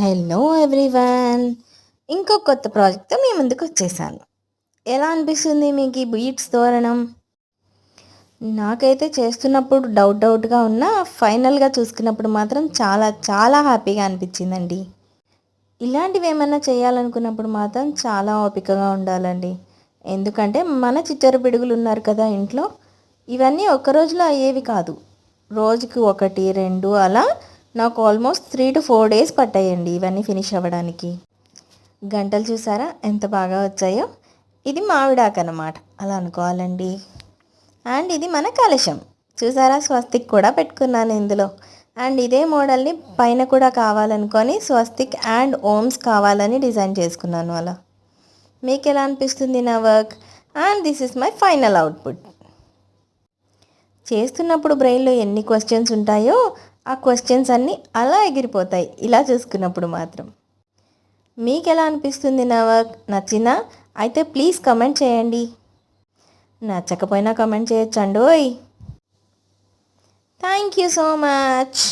Hello everyone. ఇంకో కొత్త ప్రాజెక్ట్తో మీ ముందుకు వచ్చేసాను. ఎలా అనిపిస్తుంది మీకు ఈ బీట్స్ తోరణం? నాకైతే చేస్తున్నప్పుడు డౌట్గా ఉన్నా ఫైనల్గా చూసుకున్నప్పుడు మాత్రం చాలా చాలా హ్యాపీగా అనిపించిందండి. ఇలాంటివి ఏమైనా చేయాలనుకున్నప్పుడు మాత్రం చాలా ఓపికగా ఉండాలండి. ఎందుకంటే మన చిచ్చర పిడుగులు ఉన్నారు కదా ఇంట్లో, ఇవన్నీ ఒక్క రోజులో అయ్యేవి కాదు. రోజుకి 1, 2 అలా నాకు ఆల్మోస్ట్ 3 to 4 days పట్టాయండి ఇవన్నీ ఫినిష్ అవ్వడానికి. గంటలు చూసారా ఎంత బాగా వచ్చాయో? ఇది మామిడాకు అన్నమాట, అలా అనుకోవాలండి. అండ్ ఇది మన కలశం చూసారా, స్వస్తిక్ కూడా పెట్టుకున్నాను ఇందులో. అండ్ ఇదే మోడల్ని పైన కూడా కావాలనుకొని స్వస్తిక్ అండ్ ఓమ్స్ కావాలని డిజైన్ చేసుకున్నాను అలా. మీకు ఎలా అనిపిస్తుంది నా work? And this is my final output. చేస్తున్నప్పుడు బ్రెయిన్లో ఎన్ని క్వశ్చన్స్ ఉంటాయో ఆ క్వశ్చన్స్ అన్నీ అలా ఎగిరిపోతాయి ఇలా చూసుకున్నప్పుడు మాత్రం. మీకు ఎలా అనిపిస్తుంది నా వర్క్? నచ్చిందా? అయితే ప్లీజ్ కమెంట్ చేయండి. నచ్చకపోయినా కమెంట్ చేయొచ్చండోయ్. Thank you so much.